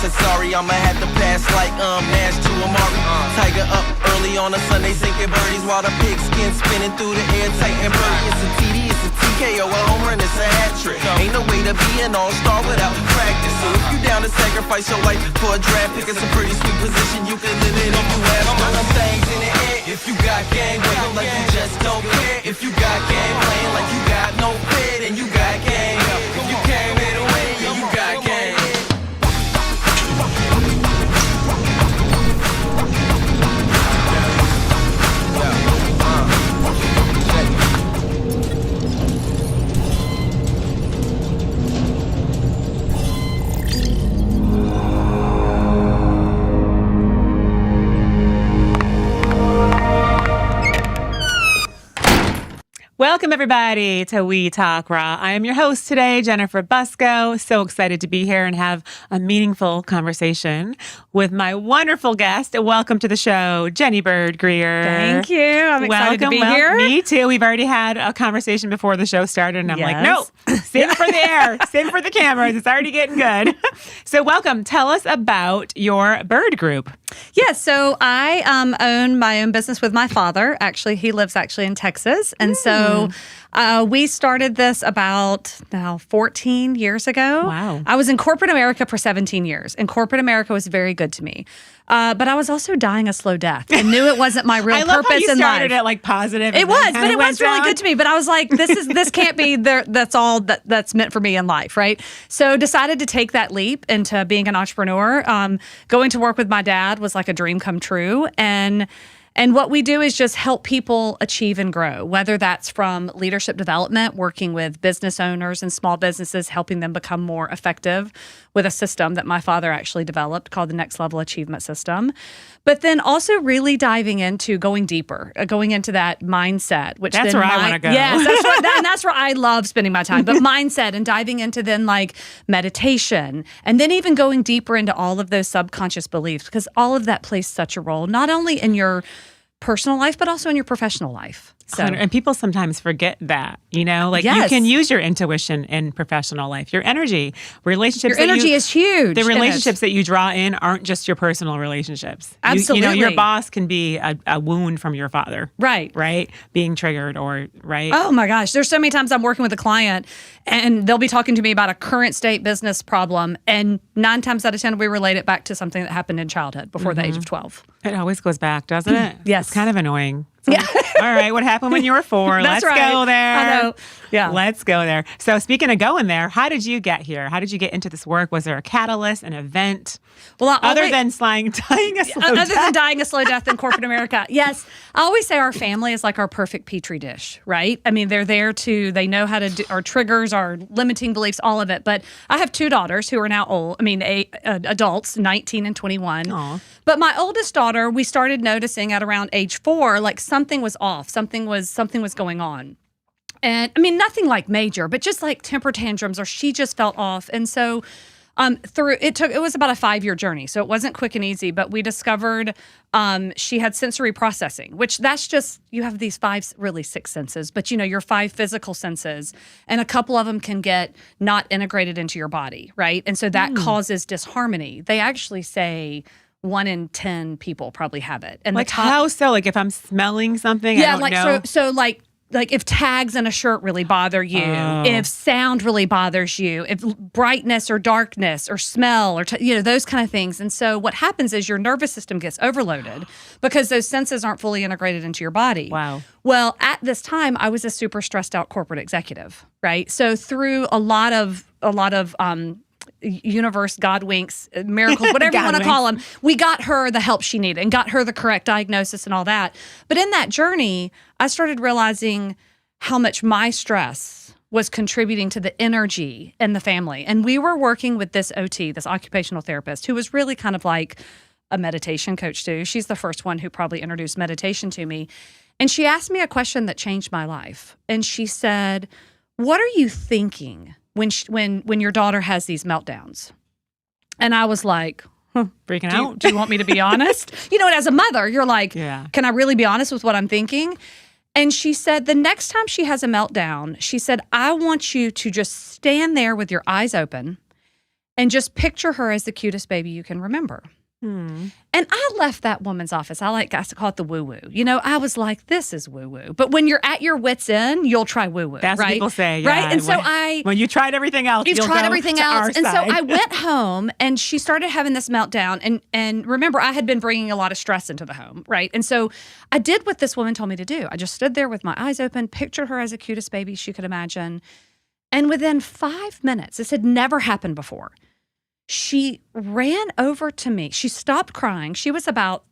Cause sorry, I'ma have to pass like Nash to Amari. Tiger up early on a Sunday sinking birdies while the pigskin spinning through the air tight and birdie. It's a TD, it's a TKO, a home run, it's a hat trick. Ain't no way to be an all-star without practice. So if you down to sacrifice your life for a draft pick, it's a pretty sweet position you can live in if you have some things in the air. If you got game, waving like you just don't care. If you got game, playing like you got no fit, and you got game. If you came here to win, yeah, you got game. Welcome, everybody, to We Talk Raw. I am your host today, Jennifer Busco. So excited to be here and have a meaningful conversation with my wonderful guest. Welcome to the show, Jenni Byrd Grier. Thank you. I'm excited to be here. Me too. We've already had a conversation before the show started, and I'm like, no, save it for the air, save it for the cameras. It's already getting good. So welcome. Tell us about your Byrd Group. Yeah, so I own my own business with my father. Actually, he lives in Texas. And so we started this about 14 years ago. Wow. I was in corporate America for 17 years, and corporate America was very good to me. But I was also dying a slow death and knew it wasn't my real purpose in life. I love how you started it like positive. It was, but it was really good to me. But I was like, this can't be that's all that's meant for me in life, right? So decided to take that leap into being an entrepreneur. Going to work with my dad was like a dream come true. And what we do is just help people achieve and grow, whether that's from leadership development, working with business owners and small businesses, helping them become more effective with a system that my father actually developed called the Next Level Achievement System. But then also really diving into going deeper, going into that mindset, which that's then where I want to go. Yes, that's where I love spending my time. But mindset and diving into then like meditation, and then even going deeper into all of those subconscious beliefs, because all of that plays such a role, not only in your personal life, but also in your professional life. So, and people sometimes forget that, you can use your intuition in professional life, your energy, relationships. Your energy is huge. The relationships that you draw in aren't just your personal relationships. Absolutely. Your boss can be a wound from your father. Right. Right. Being triggered right. Oh my gosh. There's so many times I'm working with a client and they'll be talking to me about a current state business problem. And 9 times out of 10, we relate it back to something that happened in childhood before the age of 12. It always goes back, doesn't it? Yes. It's kind of annoying. Yeah. All right. What happened when you were 4? That's Let's right. go there. I know. Yeah. Let's go there. So speaking of going there, how did you get here? How did you get into this work? Was there a catalyst, an event? Well, other than dying a slow death in corporate America. Yes. I always say our family is like our perfect petri dish, right? I mean, they're there they know how to do our triggers, our limiting beliefs, all of it. But I have 2 daughters who are now adults, 19 and 21. Aww. But my oldest daughter, we started noticing at around age 4, like something was off, something was going on. And I mean, nothing like major, but just like temper tantrums, or she just felt off. And so it was about a 5-year journey. So it wasn't quick and easy, but we discovered she had sensory processing, which that's just, you have these 5, really 6 senses, but your 5 physical senses, and a couple of them can get not integrated into your body, right? And so that causes disharmony. They actually say 1 in 10 people probably have it. And how so? Like if I'm smelling something, I don't know. So like if tags in a shirt really bother you, if sound really bothers you, if brightness or darkness or smell or those kind of things. And so what happens is your nervous system gets overloaded because those senses aren't fully integrated into your body. Wow. Well, at this time, I was a super stressed out corporate executive, right? So through a lot of universe, God winks, miracles, whatever you want to call them, we got her the help she needed and got her the correct diagnosis and all that. But in that journey, I started realizing how much my stress was contributing to the energy in the family. And we were working with this OT, this occupational therapist, who was really kind of like a meditation coach too. She's the first one who probably introduced meditation to me. And she asked me a question that changed my life. And she said, "What are you thinking when your daughter has these meltdowns?" And I was like, freaking out. Do you want me to be honest? And as a mother, you're like, can I really be honest with what I'm thinking? And she said, the next time she has a meltdown, she said, I want you to just stand there with your eyes open and just picture her as the cutest baby you can remember. And I left that woman's office. I to call it the woo-woo. I was like, this is woo-woo. But when you're at your wits' end, you'll try woo-woo. That's right? what people say. Yeah. Right? And so when you tried everything else, you've you'll tried go everything to else. our And so side. I went home and she started having this meltdown. And remember, I had been bringing a lot of stress into the home, right? And so I did what this woman told me to do. I just stood there with my eyes open, pictured her as the cutest baby she could imagine. And within 5 minutes, this had never happened before, she ran over to me. She stopped crying. She was about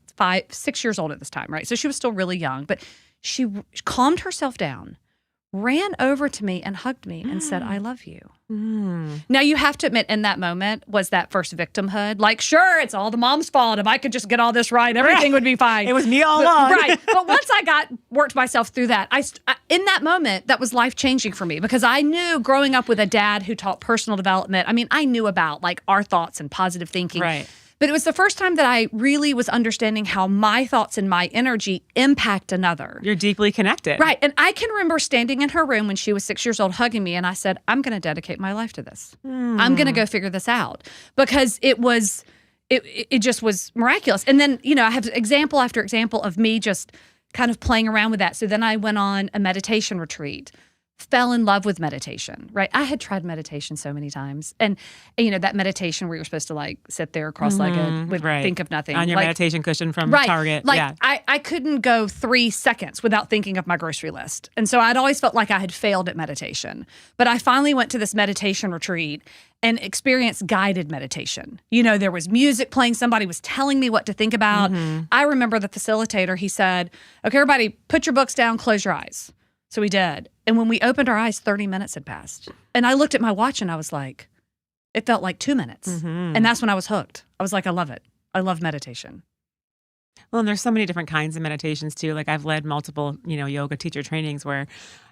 6 years old at this time, right? So she was still really young, but she calmed herself down, ran over to me and hugged me and said, I love you. Now, you have to admit, in that moment, was that first victimhood? Like, sure, it's all the mom's fault. If I could just get all this right, everything would be fine. It was me all along. Right. But once I worked myself through that, in that moment, that was life-changing for me because I knew growing up with a dad who taught personal development, I knew about like our thoughts and positive thinking. Right. But it was the first time that I really was understanding how my thoughts and my energy impact another. You're deeply connected. Right. And I can remember standing in her room when she was 6 years old hugging me, and I said, I'm going to dedicate my life to this. I'm going to go figure this out because it just was miraculous. And then, I have example after example of me just kind of playing around with that. So then I went on a meditation retreat. Fell in love with meditation, right? I had tried meditation so many times. And that meditation where you're supposed to like sit there cross-legged, think of nothing. On your meditation cushion from Target. Like I couldn't go 3 seconds without thinking of my grocery list. And so I'd always felt like I had failed at meditation. But I finally went to this meditation retreat and experienced guided meditation. There was music playing. Somebody was telling me what to think about. I remember the facilitator, he said, okay, everybody, put your books down, close your eyes. So we did. And when we opened our eyes, 30 minutes had passed. And I looked at my watch and I was like, it felt like 2 minutes. And that's when I was hooked. I was like, I love it. I love meditation. Well, and there's so many different kinds of meditations too. Like I've led multiple, yoga teacher trainings where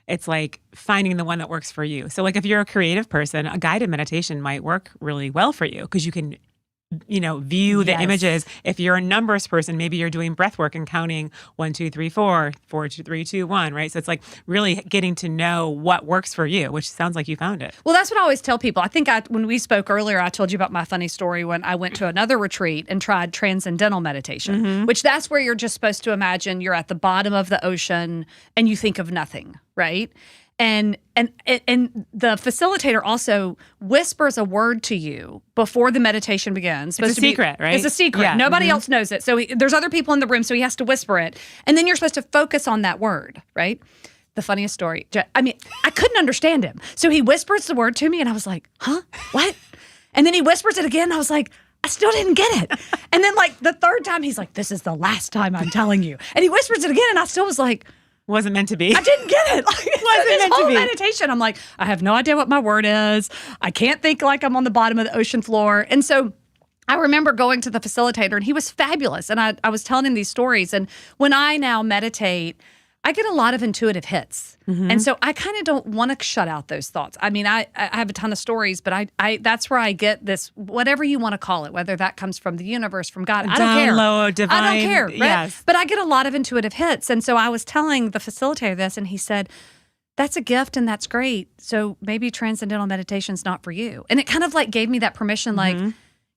it's like finding the one that works for you. So like if you're a creative person, a guided meditation might work really well for you because you can view the images. If you're a numbers person, maybe you're doing breath work and counting 1, 2, 3, 4, 4, 2, 3, 2, 1, right? So it's like really getting to know what works for you, which sounds like you found it. Well, that's what I always tell people. I think when we spoke earlier, I told you about my funny story when I went to another retreat and tried transcendental meditation, which that's where you're just supposed to imagine you're at the bottom of the ocean and you think of nothing, right? And the facilitator also whispers a word to you before the meditation begins. It's a secret, right? It's a secret. Yeah. Nobody else knows it. So there's other people in the room, so he has to whisper it. And then you're supposed to focus on that word, right? The funniest story. I couldn't understand him. So he whispers the word to me, and I was like, huh? What? And then he whispers it again, and I was like, I still didn't get it. And then like the third time, he's like, this is the last time I'm telling you. And he whispers it again, and I still was like, wasn't meant to be. I didn't get it. Wasn't meant to be. Meditation, I'm like, I have no idea what my word is. I can't think like I'm on the bottom of the ocean floor. And so I remember going to the facilitator, and he was fabulous. And I was telling him these stories. And when I now meditate, I get a lot of intuitive hits. And so I kind of don't want to shut out those thoughts. I have a ton of stories, but I that's where I get this, whatever you want to call it, whether that comes from the universe, from God, I don't care. Download, divine. I don't care. Right? Yes. But I get a lot of intuitive hits. And so I was telling the facilitator this, and he said, that's a gift and that's great. So maybe transcendental meditation's not for you. And it kind of like gave me that permission, like,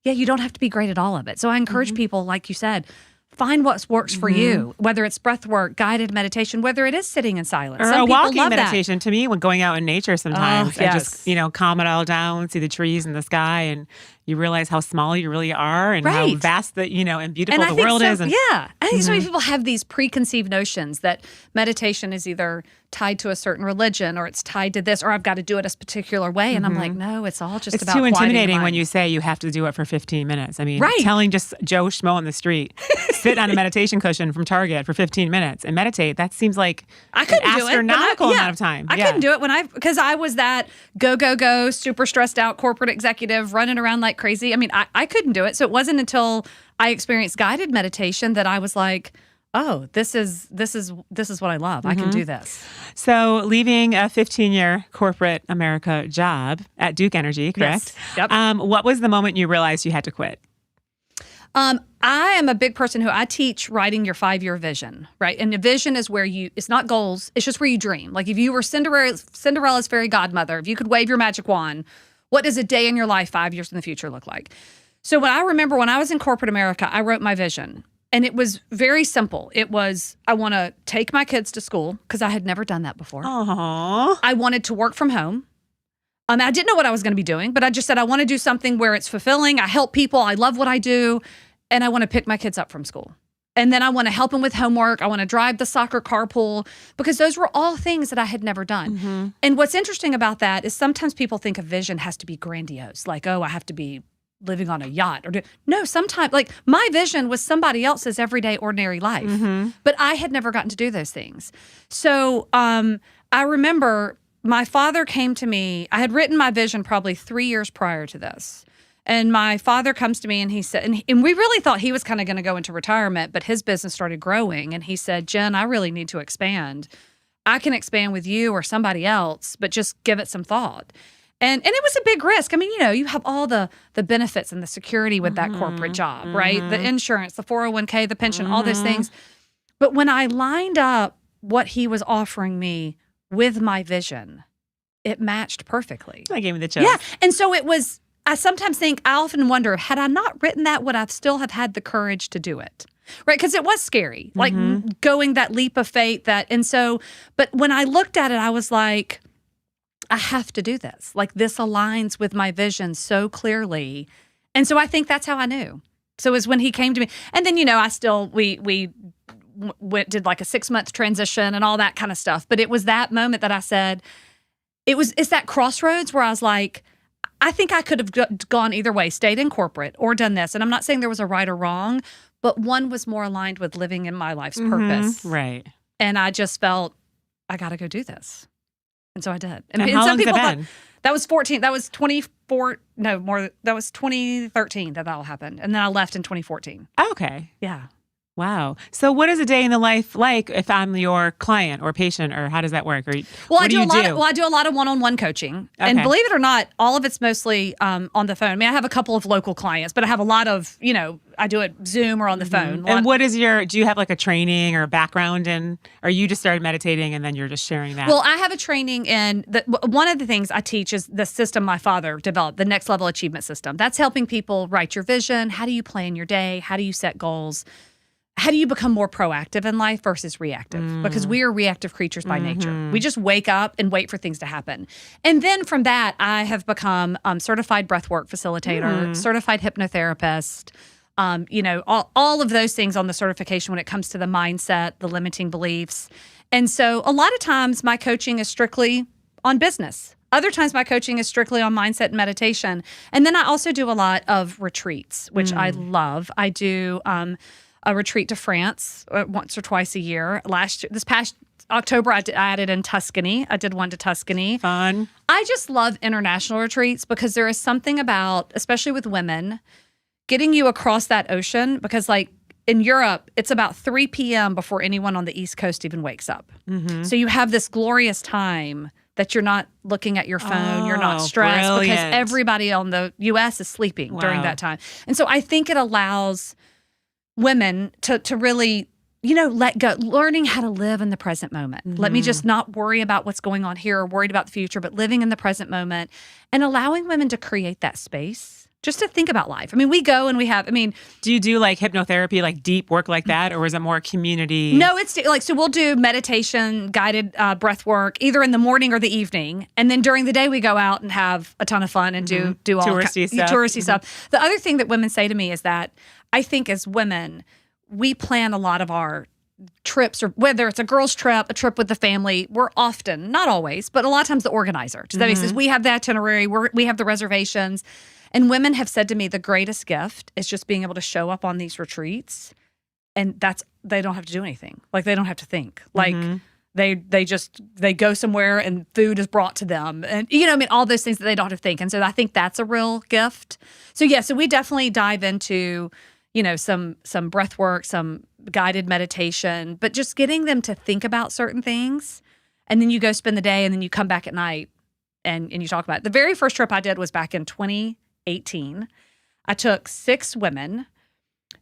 yeah, you don't have to be great at all of it. So I encourage people, like you said, find what works for you, whether it's breath work, guided meditation, whether it is sitting in silence. Or Some a people walking love meditation. that. To me, when going out in nature sometimes, Oh, yes. I just, calm it all down, see the trees and the sky, and you realize how small you really are and how Right. vast and beautiful And the I think world is. And I think so many people have these preconceived notions that meditation is either tied to a certain religion or it's tied to this, or I've got to do it a particular way. And I'm like, no, it's all just it's about too quieting the intimidating when mind. you say you have to do it for 15 minutes. I mean, Right. telling just Joe Schmo on the street, sit on a meditation cushion from Target for 15 minutes and meditate, that seems like I couldn't an do it. astronomical amount of time. I couldn't do it because I was that go, super stressed out corporate executive running around like crazy. I mean, I couldn't do it. So it wasn't until I experienced guided meditation that I was like, oh, this is what I love. I can do this. So leaving a 15-year corporate America job at Duke Energy, correct? Yes. Yep. What was the moment you realized you had to quit? I am a big person who I teach writing your 5-year vision, right? And the vision is where it's not goals, it's just where you dream. Like if you were Cinderella's fairy godmother, if you could wave your magic wand, What does a day in your life 5 years in the future look like? So when I was in corporate America, I wrote my vision. And it was very simple. It was, I want to take my kids to school because I had never done that before. Aww. I wanted to work from home. I didn't know what I was going to be doing, but I just said, I want to do something where it's fulfilling. I help people. I love what I do. And I want to pick my kids up from school. And then I want to help them with homework. I want to drive the soccer carpool because those were all things that I had never done. Mm-hmm. And what's interesting about that is sometimes people think a vision has to be grandiose. Like, oh, I have to be living on a yacht. No, sometimes, like my vision was somebody else's everyday, ordinary life. Mm-hmm. But I had never gotten to do those things. So I remember my father came to me. I had written my vision probably 3 years prior to this. And my father comes to me and he said, and we really thought he was kind of going to go into retirement, but his business started growing. And he said, Jen, I really need to expand. I can expand with you or somebody else, but just give it some thought. And it was a big risk. I mean, you have all the benefits and the security with that corporate job, right? The insurance, the 401k, the pension, all those things. But when I lined up what he was offering me with my vision, it matched perfectly. That gave me the chills. Yeah. And so it was, I sometimes think, I often wonder, had I not written that, would I still have had the courage to do it? Right? Because it was scary, like going that leap of faith but when I looked at it, I was like, I have to do this. Like this aligns with my vision so clearly. And so I think that's how I knew. So it was when he came to me. And then, I still, we did like a 6-month transition and all that kind of stuff. But it was that moment that I said, it's that crossroads where I was like, I think I could have gone either way, stayed in corporate or done this. And I'm not saying there was a right or wrong, but one was more aligned with living in my life's purpose. Right. And I just felt, I got to go do this. And so I did. And how some long has people it thought been? that was 14. That was 24. No, more. That was 2013 that all happened. And then I left in 2014. Okay. Yeah. Wow. So what is a day in the life like if I'm your client or patient, or how does that work? Or Well, what I do you do? I do a lot of one-on-one coaching. And Okay. believe it or not, all of it's mostly on the phone. I mean, I have a couple of local clients, but I have a lot of, I do it Zoom or on the phone. And what is do you have like a training or a background in, or you just started meditating and then you're just sharing that? Well, I have a training in, one of the things I teach is the system my father developed, the next level achievement system. That's helping people write your vision. How do you plan your day? How do you set goals? How do you become more proactive in life versus reactive? Because we are reactive creatures by nature. We just wake up and wait for things to happen. And then from that, I have become certified breathwork facilitator, certified hypnotherapist, all of those things on the certification when it comes to the mindset, the limiting beliefs. And so a lot of times my coaching is strictly on business. Other times my coaching is strictly on mindset and meditation. And then I also do a lot of retreats, which I love. I do a retreat to France once or twice a year. This past October, I added in Tuscany. I did one to Tuscany. Fun. I just love international retreats because there is something about, especially with women, getting you across that ocean. Because like in Europe, it's about 3 p.m. before anyone on the East Coast even wakes up. So you have this glorious time that you're not looking at your phone, you're not stressed because everybody on the U.S. is sleeping during that time. And so I think it allows women to really, let go, learning how to live in the present moment. Let me just not worry about what's going on here or worried about the future, but living in the present moment and allowing women to create that space just to think about life. I mean, we go and we have, do you do like hypnotherapy, like deep work like that? Or is it more community? No, it's like, so we'll do meditation, guided breath work, either in the morning or the evening. And then during the day, we go out and have a ton of fun and do all touristy stuff. The other thing that women say to me is that I think as women, we plan a lot of our trips, or whether it's a girl's trip, a trip with the family, we're often, not always, but a lot of times the organizer. Does that make sense? We have the itinerary, we have the reservations. And women have said to me, the greatest gift is just being able to show up on these retreats. And they don't have to do anything. Like they don't have to think. Like they go somewhere and food is brought to them. And, all those things that they don't have to think. And so I think that's a real gift. So so we definitely dive into, some breath work, some guided meditation, but just getting them to think about certain things. And then you go spend the day and then you come back at night and you talk about it. The very first trip I did was back in 2018. I took 6 women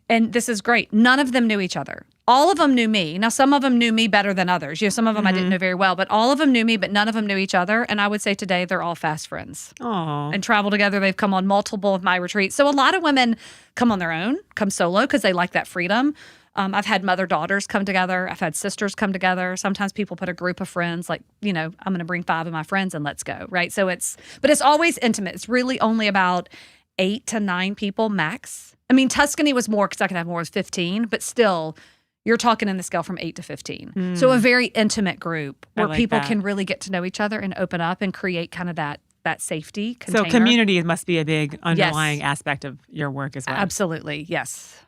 and this is great, none of them knew each other. All of them knew me. Now, some of them knew me better than others. Some of them I didn't know very well, but all of them knew me, but none of them knew each other. And I would say today they're all fast friends. Oh. And travel together. They've come on multiple of my retreats. So a lot of women come on their own, come solo because they like that freedom. I've had mother-daughters come together. I've had sisters come together. Sometimes people put a group of friends, like, I'm going to bring 5 of my friends and let's go, right? But it's always intimate. It's really only about 8 to 9 people max. I mean, Tuscany was more because I could have more, was 15, but still, you're talking in the scale from 8 to 15. So a very intimate group where people can really get to know each other and open up and create kind of that safety container. So community must be a big underlying aspect of your work as well. Absolutely, yes.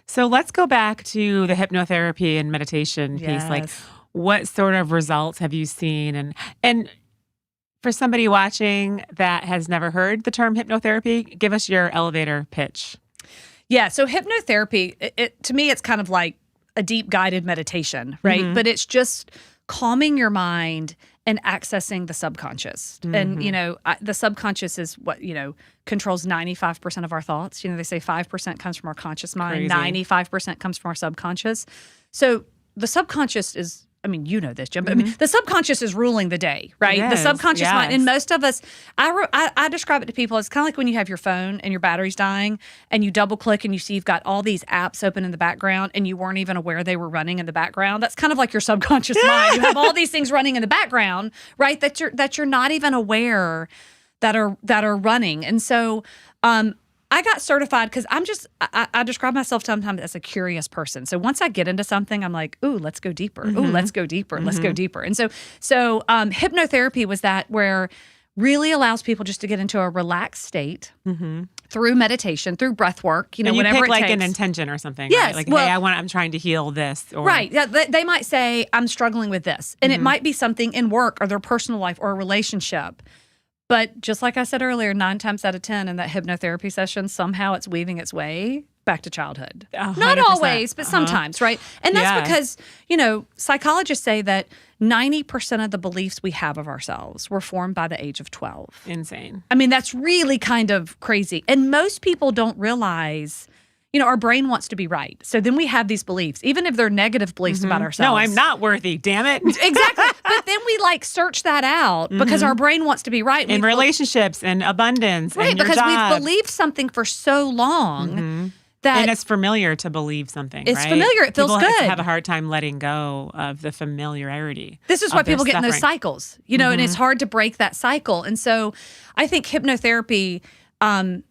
So let's go back to the hypnotherapy and meditation piece. Like, what sort of results have you seen? And for somebody watching that has never heard the term hypnotherapy, give us your elevator pitch. Yeah, so hypnotherapy, to me, it's kind of like a deep guided meditation, right? But it's just calming your mind and accessing the subconscious. And, the subconscious is what, controls 95% of our thoughts. They say 5% comes from our conscious mind, 95% comes from our subconscious. So the subconscious is, you know this, Jim, but the subconscious is ruling the day, right? The subconscious mind. And most of us, I describe it to people, it's kind of like when you have your phone and your battery's dying and you double click and you see you've got all these apps open in the background and you weren't even aware they were running in the background. That's kind of like your subconscious mind. You have all these things running in the background, right? That you're not even aware that are running. And so, I got certified because I describe myself sometimes as a curious person. So once I get into something, I'm like, ooh, let's go deeper. Ooh, let's go deeper. Let's go deeper. And so hypnotherapy was that where really allows people just to get into a relaxed state through meditation, through breath work, and whatever pick it like takes. An intention or something. Yes. Right? Like, well, hey, I'm trying to heal this. Or, right. Yeah, they might say, I'm struggling with this. And it might be something in work or their personal life or a relationship. But just like I said earlier, 9 times out of 10 in that hypnotherapy session, somehow it's weaving its way back to childhood. 100%. Not always, but sometimes, right? And that's because, psychologists say that 90% of the beliefs we have of ourselves were formed by the age of 12. Insane. That's really kind of crazy. And most people don't realize, our brain wants to be right. So then we have these beliefs, even if they're negative beliefs about ourselves. No, I'm not worthy, damn it. Exactly. But then we search that out because our brain wants to be right. In relationships and abundance and your because job. we've believed something for so long that... And it's familiar to believe something, It's right? familiar. It feels people good. Have a hard time letting go of the familiarity. This is why people get in those suffering. cycles, and it's hard to break that cycle. And so I think hypnotherapy, I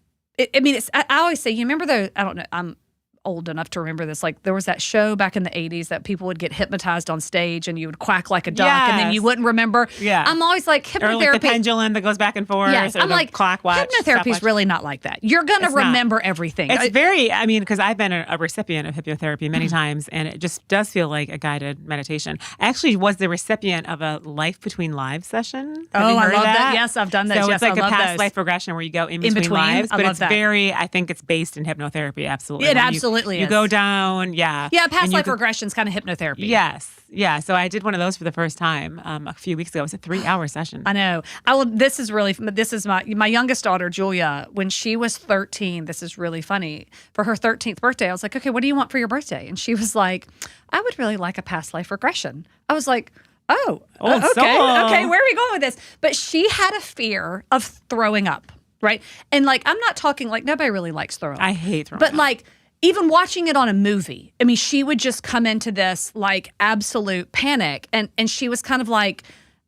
always say, you remember I don't know, I'm old enough to remember this. Like there was that show back in the 80s that people would get hypnotized on stage and you would quack like a duck and then you wouldn't remember. Yeah. I'm always like hypnotherapy. Or like the pendulum that goes back and forth. Yes. Or I'm the like, clock watch. hypnotherapy is really not like that. You're going to remember everything. It's very, because I've been a recipient of hypnotherapy many times and it just does feel like a guided meditation. I actually was the recipient of a Life Between Lives session. Have you heard I love of that. Yes, I've done that. So yes, it's like I a love past those. life regression where you go in between lives. But it's I think it's based in hypnotherapy. Absolutely. It absolutely is. You go down, yeah. Yeah, past life regression is kind of hypnotherapy. Yes. Yeah. So I did one of those for the first time a few weeks ago. It was a 3-hour session. I know. This is my youngest daughter, Julia, when she was 13. This is really funny. For her 13th birthday, I was like, okay, what do you want for your birthday? And she was like, I would really like a past life regression. I was like, okay. Okay, where are we going with this? But she had a fear of throwing up, right? And I'm not talking nobody really likes throwing up. I hate throwing up. But even watching it on a movie, she would just come into this absolute panic. And she was kind of like,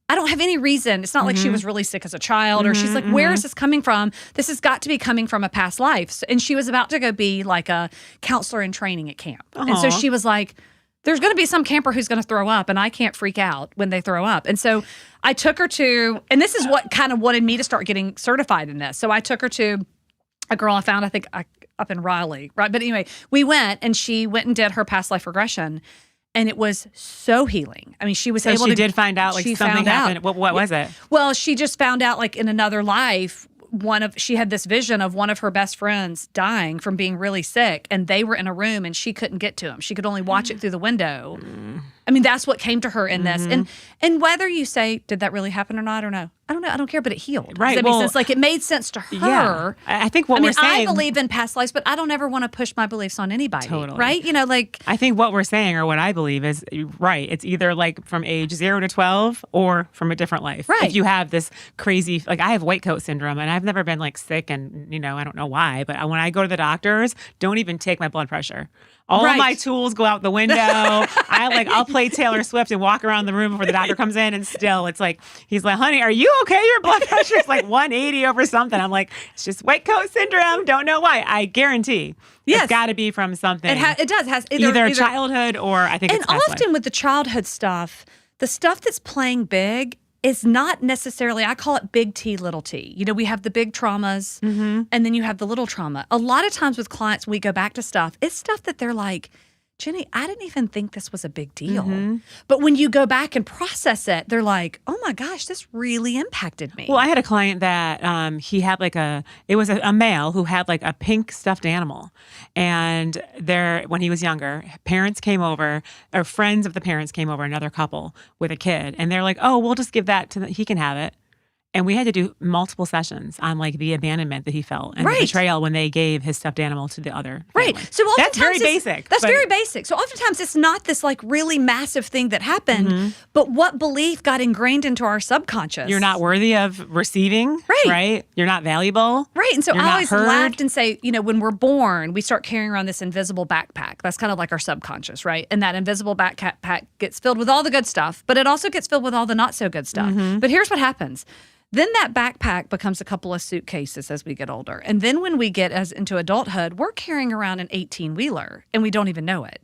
I don't have any reason. It's not like she was really sick as a child or she's like, where is this coming from? This has got to be coming from a past life. And she was about to go be a counselor in training at camp. And so she was like, there's going to be some camper who's going to throw up and I can't freak out when they throw up. And so I took her to, and this is what kind of wanted me to start getting certified in this. So I took her to a girl I found, up in Raleigh, right? But anyway, we went and she went and did her past life regression and it was so healing. She was able to... she did find out something happened. What was it? Well, she just found out in another life, she had this vision of one of her best friends dying from being really sick and they were in a room and she couldn't get to him. She could only watch it through the window. I mean, that's what came to her in this. And whether you say, did that really happen or not, or no, I don't know. I don't care, but it healed. Right. Does that make sense? Like, it made sense to her. Yeah. I think what we're saying. I believe in past lives, but I don't ever want to push my beliefs on anybody. Totally. Right? You know, like. I think what we're saying, or what I believe is, right, it's either like from age 0 to 12 or from a different life. Right. If you have this crazy, like I have white coat syndrome, and I've never been like sick, and, I don't know why, but when I go to the doctors, don't even take my blood pressure. All of my tools go out the window. I'll play Taylor Swift and walk around the room before the doctor comes in, and still it's like, he's like, honey, are you okay? Your blood pressure is like 180 over something. I'm like, it's just white coat syndrome. Don't know why. I guarantee it's got to be from something. It does. Has either childhood or I think and it's past often life. with the childhood stuff, the stuff that's playing big is not necessarily, I call it big T, little t. We have the big traumas and then you have the little trauma. A lot of times with clients, we go back to stuff. It's stuff that they're like, Jenni, I didn't even think this was a big deal. But when you go back and process it, they're like, oh my gosh, this really impacted me. Well, I had a client that he had it was a male who had like a pink stuffed animal. And when he was younger, parents came over, or friends of the parents came over, another couple with a kid. And they're like, oh, we'll just give that he can have it. And we had to do multiple sessions on like the abandonment that he felt and the betrayal when they gave his stuffed animal to the other family. Right. So that's very basic. That's very basic. So oftentimes it's not this like really massive thing that happened, but what belief got ingrained into our subconscious? You're not worthy of receiving. Right. You're not valuable. Right. And so You're I not always heard. laughed and say, when we're born, we start carrying around this invisible backpack. That's kind of like our subconscious, right? And that invisible backpack gets filled with all the good stuff, but it also gets filled with all the not so good stuff. But here's what happens. Then that backpack becomes a couple of suitcases as we get older. And then when we get into adulthood, we're carrying around an 18-wheeler and we don't even know it.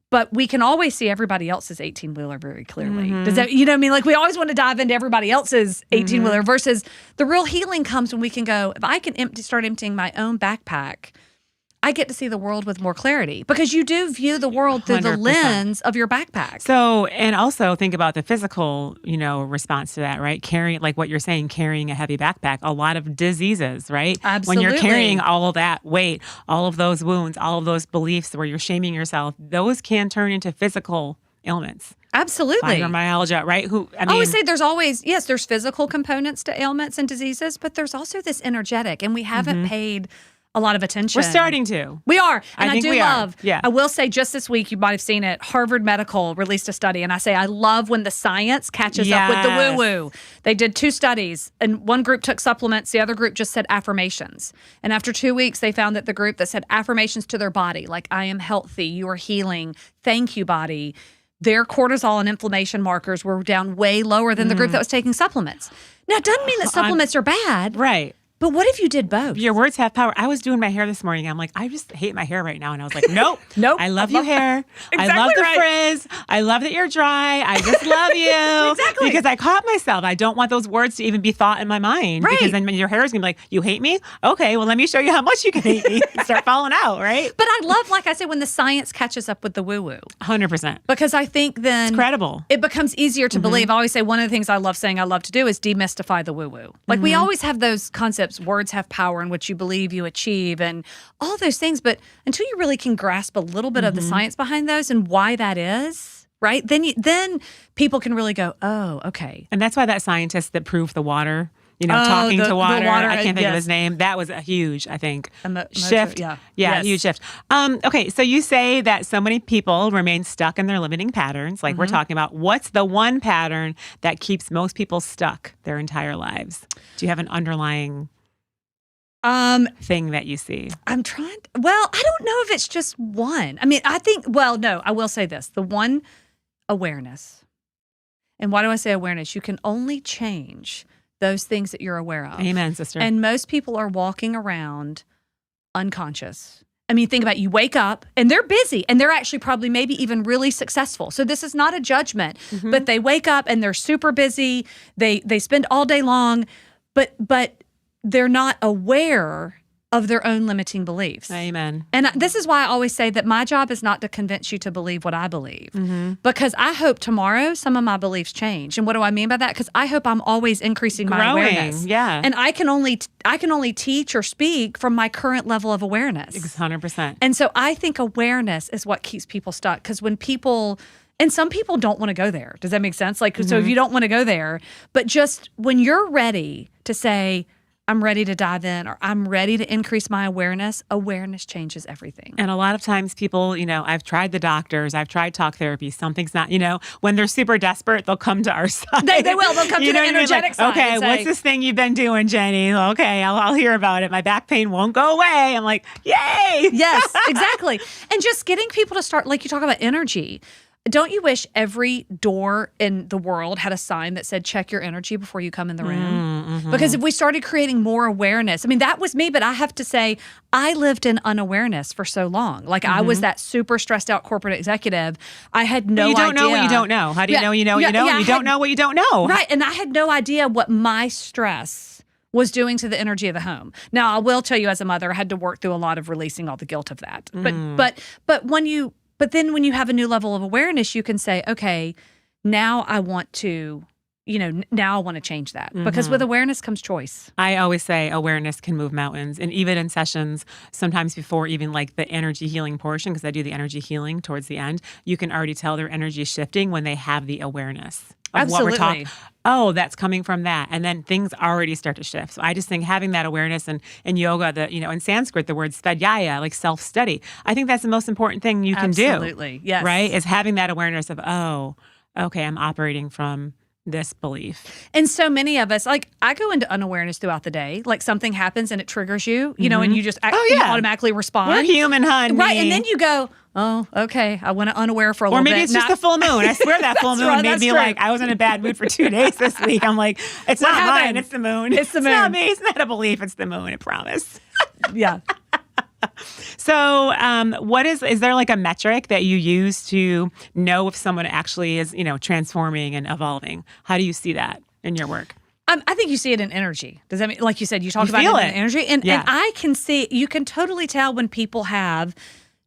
But we can always see everybody else's 18-wheeler very clearly. Does that, what I mean? Like we always want to dive into everybody else's 18-wheeler versus the real healing comes when we can go, if I can start emptying my own backpack, I get to see the world with more clarity because you do view the world through 100%. the lens of your backpack. So, and also think about the physical, response to that, right? Carrying, like what you're saying, carrying a heavy backpack, a lot of diseases, right? Absolutely. When you're carrying all of that weight, all of those wounds, all of those beliefs where you're shaming yourself, those can turn into physical ailments. Absolutely. Fibromyalgia, right? I always say there's physical components to ailments and diseases, but there's also this energetic, and we haven't paid a lot of attention. We're starting to. We are. And I think we love. Are. Yeah. I will say just this week, you might have seen it, Harvard Medical released a study. And I say, I love when the science catches up with the woo-woo. They did 2 studies. And one group took supplements. The other group just said affirmations. And after 2 weeks, they found that the group that said affirmations to their body, like I am healthy, you are healing, thank you, body, their cortisol and inflammation markers were down way lower than the group that was taking supplements. Now, it doesn't mean that supplements are bad. Right. But what if you did both? Your words have power. I was doing my hair this morning. I'm like, I just hate my hair right now. And I was like, nope. I love your hair. I love the frizz. I love that you're dry. I just love you. Exactly. Because I caught myself. I don't want those words to even be thought in my mind. Right. Because then your hair is going to be like, you hate me? Okay, well, let me show you how much you can hate me. Start falling out, right? But I love, like I said, when the science catches up with the woo-woo. 100%. Because I think then it's credible. It becomes easier to believe. I always say one of the things I love saying I love to do is demystify the woo-woo. Like we always have those concepts, words have power and what you believe you achieve and all those things. But until you really can grasp a little bit of the science behind those and why that is, right? Then people can really go, oh, okay. And that's why that scientist that proved the water, talking to water, I can't think of his name. That was a huge, I think, shift. Huge shift. Okay, so you say that so many people remain stuck in their limiting patterns. Like we're talking about, what's the one pattern that keeps most people stuck their entire lives? Do you have an underlying thing that you see? I don't know if it's just one. I mean, I will say this. The one, awareness. And why do I say awareness? You can only change those things that you're aware of. Amen, sister. And most people are walking around unconscious. I mean, think about it. You wake up and they're busy and they're actually probably maybe even really successful. So this is not a judgment, but they wake up and they're super busy. They spend all day long, but they're not aware of their own limiting beliefs. Amen. And this is why I always say that my job is not to convince you to believe what I believe, because I hope tomorrow some of my beliefs change. And what do I mean by that? Because I hope I'm always increasing my awareness. Yeah. And I can only teach or speak from my current level of awareness. 100%. And so I think awareness is what keeps people stuck. Because when people, And some people don't want to go there. Does that make sense? Like, so if you don't want to go there, but just when you're ready to say, I'm ready to dive in, or I'm ready to increase my awareness changes everything. And a lot of times people, I've tried the doctors, I've tried talk therapy, something's not, when they're super desperate, they'll come to our side. They will. They'll come to the energetic side. Okay, what's this thing you've been doing, Jenni? Okay, I'll hear about it. My back pain won't go away. I'm like, yay! Yes, exactly. And just getting people to start, like you talk about energy. Don't you wish every door in the world had a sign that said, check your energy before you come in the room? Because if we started creating more awareness, I mean, that was me, but I have to say, I lived in unawareness for so long. Like I was that super stressed out corporate executive. I had no idea. You don't know what you don't know. How do you know you know what you know? You don't know what you don't know. Right. And I had no idea what my stress was doing to the energy of the home. Now, I will tell you as a mother, I had to work through a lot of releasing all the guilt of that. But then when you have a new level of awareness, you can say, okay, now I want to, now I want to change that. Because with awareness comes choice. I always say awareness can move mountains. And even in sessions, sometimes before even like the energy healing portion, because I do the energy healing towards the end, you can already tell their energy is shifting when they have the awareness of Absolutely. what we're talking. Oh, that's coming from that. And then things already start to shift. So I just think having that awareness and in yoga, in Sanskrit, the word svadhyaya, like self-study. I think that's the most important thing you can do. Absolutely. Yes. Right? Is having that awareness of, oh, okay, I'm operating from this belief. And so many of us, like I go into unawareness throughout the day, like something happens and it triggers you, and you just you automatically respond. We're human, honey. Right. And then you go, oh, okay, I went unaware for a little bit. Or maybe it's just a full moon. I swear that full moon made me like, I was in a bad mood for 2 days this week. I'm like, it's not mine, it's the moon. It's the moon. It's not me, it's not a belief, it's the moon, I promise. Yeah. So is there like a metric that you use to know if someone actually is, transforming and evolving? How do you see that in your work? I think you see it in energy. Does that mean, like you said, you talk about it in energy? And I can see, you can totally tell when people have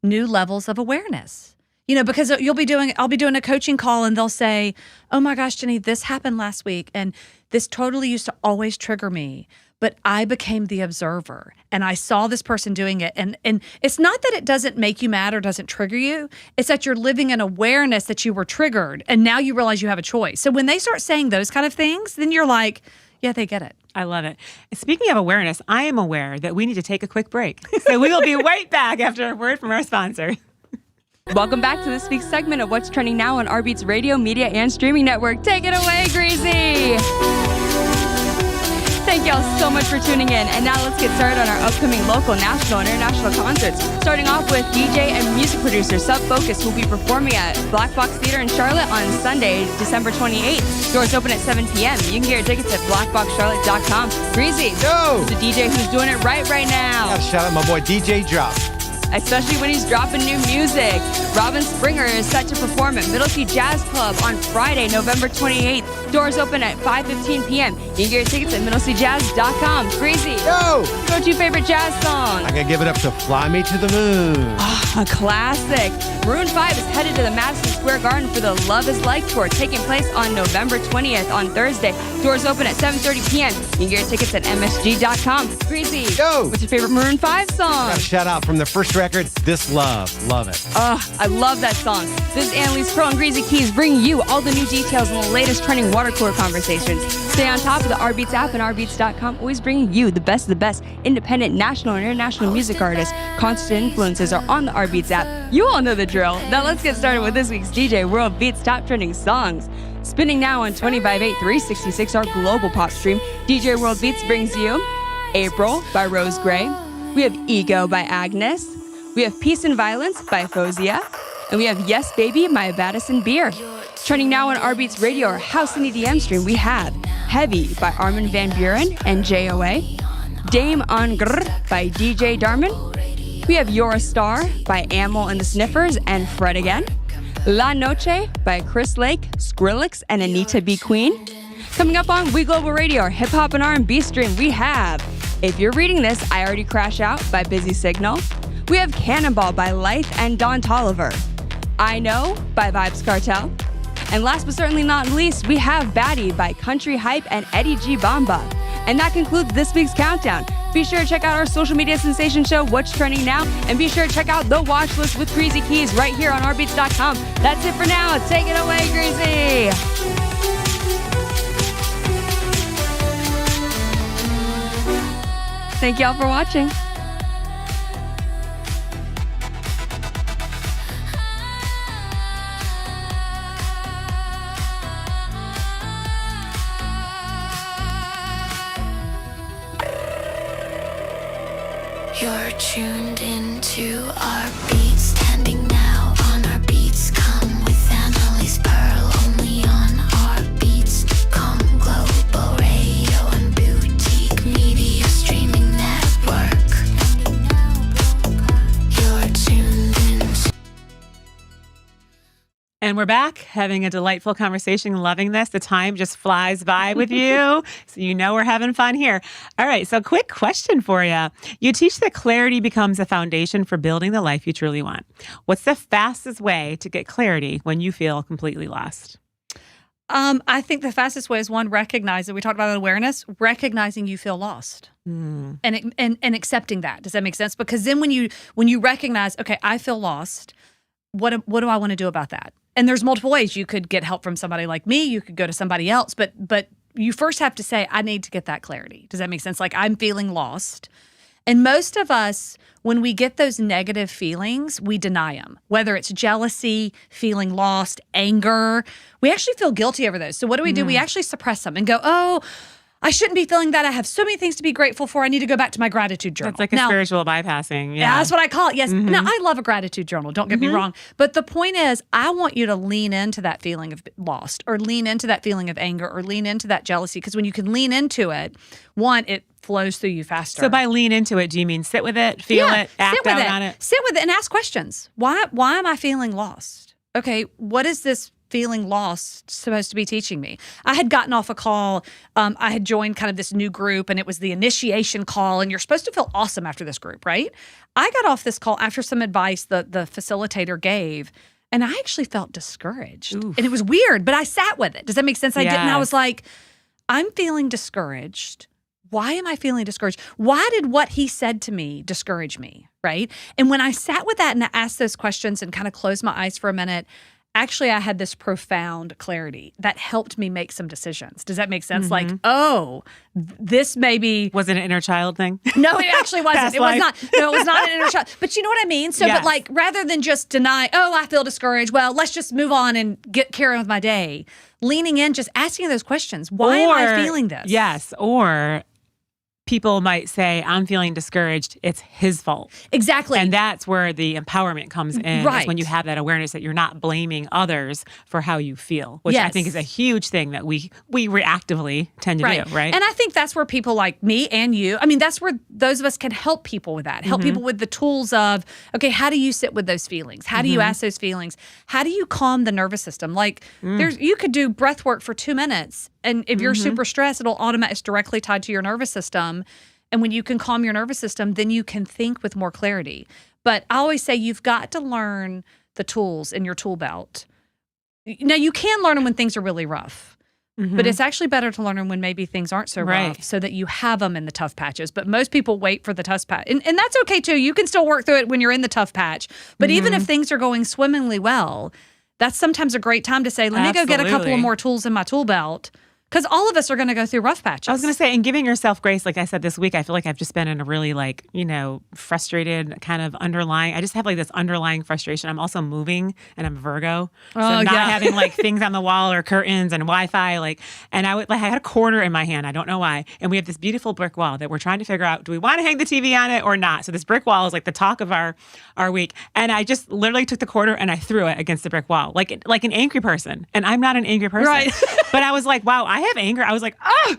new levels of awareness. Because I'll be doing a coaching call and they'll say, oh my gosh, Jenni, this happened last week. And this totally used to always trigger me. But I became the observer and I saw this person doing it. And it's not that it doesn't make you mad or doesn't trigger you. It's that you're living in awareness that you were triggered and now you realize you have a choice. So when they start saying those kind of things, then you're like, yeah, they get it. I love it. Speaking of awareness, I am aware that we need to take a quick break. So we will be right back after a word from our sponsor. Welcome back to this week's segment of What's Trending Now on Our Beats Radio, Media, and Streaming Network. Take it away, Greasy! Thank y'all so much for tuning in. And now let's get started on our upcoming local, national, and international concerts. Starting off with DJ and music producer Sub Focus, who will be performing at Black Box Theater in Charlotte on Sunday, December 28th. Doors open at 7 p.m. You can get your tickets at blackboxcharlotte.com. Greasy, Yo! There's a DJ who's doing it right now. Gotta shout out my boy DJ Drop. Especially when he's dropping new music. Robin Springer is set to perform at Middle Sea Jazz Club on Friday, November 28th. Doors open at 5:15 p.m. You can get your tickets at middleseajazz.com. Greasy, Yo! what's your favorite jazz song? I gotta give it up to Fly Me to the Moon. A classic. Maroon 5 is headed to the Madison Square Garden for the Love is Like tour, taking place on November 20th on Thursday. Doors open at 7:30 p.m. You can get your tickets at msg.com. Greasy, Yo! what's your favorite Maroon 5 song? Gotta shout out from the first record, This Love. Love it. I love that song. This is Annalise Pearl and Greasy Keys bringing you all the new details and the latest trending water cooler conversations. Stay on top of the RBeats app and RBeats.com, always bringing you the best of the best independent, national, and international music artists. Concert influences are on the RBeats app. You all know the drill. Now let's get started with this week's DJ World Beats Top Trending Songs. Spinning now on 25/8 366, our global pop stream, DJ World Beats brings you April by Rose Gray. We have Ego by Agnes. We have Peace and Violence by Fozia. And we have Yes Baby by Madison Beer. Trending now on RBeats Radio, our house and EDM stream, we have Heavy by Armin van Buren and JOA. Dame on Grr by DJ Darman. We have You're a Star by Amel and the Sniffers and Fred Again. La Noche by Chris Lake, Skrillex, and Anita B. Queen. Coming up on We Global Radio, our hip hop and R&B stream, we have If You're Reading This, I Already Crash Out by Busy Signal. We have Cannonball by Lyth and Don Tolliver. I Know by Vibes Cartel. And last but certainly not least, we have Baddie by Country Hype and Eddie G. Bamba. And that concludes this week's countdown. Be sure to check out our social media sensation show, What's Trending Now, and be sure to check out the watch list with Greasy Keys right here on rbeats.com. That's it for now. Take it away, Greasy. Thank y'all for watching. You're tuned into our beats, standing now on our beats. Come with Annalise Pearl, only on our beats. Come global radio and boutique media streaming network. You're tuned into. And we're back having a delightful conversation, loving this. The time just flies by with you. So you know we're having fun here. All right, so quick question for you. You teach that clarity becomes a foundation for building the life you truly want. What's the fastest way to get clarity when you feel completely lost? I think the fastest way is one, recognize it. We talked about awareness, recognizing you feel lost. And accepting that. Does that make sense? Because then when you recognize, okay, I feel lost, what do I want to do about that? And there's multiple ways. You could get help from somebody like me. You could go to somebody else. But you first have to say, I need to get that clarity. Does that make sense? Like, I'm feeling lost. And most of us, when we get those negative feelings, we deny them. Whether it's jealousy, feeling lost, anger, we actually feel guilty over those. So what do? We actually suppress them and go, oh, I shouldn't be feeling that. I have so many things to be grateful for. I need to go back to my gratitude journal. That's like a spiritual bypassing. Yeah, that's what I call it. Yes. Now, I love a gratitude journal. Don't get me wrong. But the point is, I want you to lean into that feeling of lost, or lean into that feeling of anger, or lean into that jealousy. Because when you can lean into it, one, it flows through you faster. So by lean into it, do you mean sit with it, feel it, act out on it? Sit with it and ask questions. Why am I feeling lost? Okay, what is this feeling lost supposed to be teaching me? I had gotten off a call. I had joined kind of this new group, and it was the initiation call, and you're supposed to feel awesome after this group, right? I got off this call after some advice the facilitator gave, and I actually felt discouraged. Oof. And it was weird, but I sat with it. Does that make sense? I didn't. I was like, I'm feeling discouraged. Why am I feeling discouraged? Why did what he said to me discourage me, right? And when I sat with that and I asked those questions and kind of closed my eyes for a minute, actually, I had this profound clarity that helped me make some decisions. Does that make sense? Like, oh, this maybe... Was it an inner child thing? No, it actually wasn't. It was not. No, it was not an inner child. But you know what I mean? So, Yes. but like, rather than just deny, oh, I feel discouraged, well, let's just move on and carry on with my day. Leaning in, just asking those questions. Why am I feeling this? Yes, or... people might say, I'm feeling discouraged. It's his fault. Exactly. And that's where the empowerment comes in. Right. Is when you have that awareness that you're not blaming others for how you feel, which I Yes. think is a huge thing that we reactively tend to do, right? And I think that's where people like me and you, I mean, that's where those of us can help people with that, help people with the tools of, okay, how do you sit with those feelings? How do you ask those feelings? How do you calm the nervous system? Like, you could do breath work for 2 minutes. And if you're super stressed, it's directly tied to your nervous system. And when you can calm your nervous system, then you can think with more clarity. But I always say you've got to learn the tools in your tool belt. Now, you can learn them when things are really rough. But it's actually better to learn them when maybe things aren't so rough, so that you have them in the tough patches. But most people wait for the tough patch. And that's okay, too. You can still work through it when you're in the tough patch. But even if things are going swimmingly well, that's sometimes a great time to say, let me go get a couple of more tools in my tool belt. Because all of us are going to go through rough patches. I was going to say, and giving yourself grace, like I said this week, I feel like I've just been in a really frustrated kind of I just have like this underlying frustration. I'm also moving and I'm a Virgo. So not having like things on the wall or curtains and Wi-Fi. And I had a quarter in my hand. I don't know why. And we have this beautiful brick wall that we're trying to figure out, do we want to hang the TV on it or not? So this brick wall is like the talk of our week. And I just literally took the quarter and I threw it against the brick wall, like an angry person. And I'm not an angry person. Right. But I was like, wow, I have anger. I was like, ah,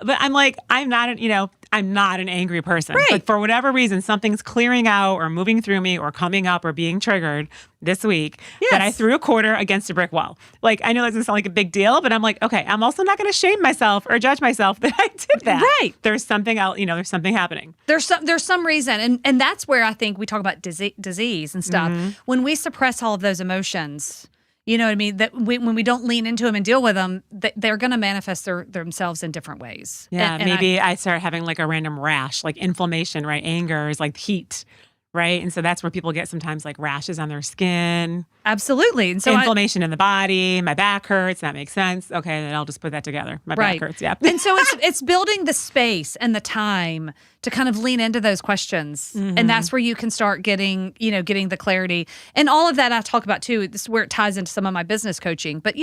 but I'm like, I'm not an angry person. Right. But for whatever reason, something's clearing out or moving through me or coming up or being triggered this week that I threw a quarter against a brick wall. Like, I know that doesn't sound like a big deal, but I'm like, okay, I'm also not going to shame myself or judge myself that I did that. Right. There's something else, there's something happening. There's some reason. And that's where I think we talk about disease and stuff. When we suppress all of those emotions, You know what I mean? That when we don't lean into them and deal with them, they're going to manifest themselves in different ways. Yeah, and maybe I start having like a random rash, like inflammation, right? Anger is like heat, right? And so that's where people get sometimes like rashes on their skin. Absolutely. And so inflammation in the body, my back hurts, that makes sense. Okay, then I'll just put that together. My back hurts, yeah. And so it's building the space and the time to kind of lean into those questions. And that's where you can start getting the clarity. And all of that I talk about too. This is where it ties into some of my business coaching. But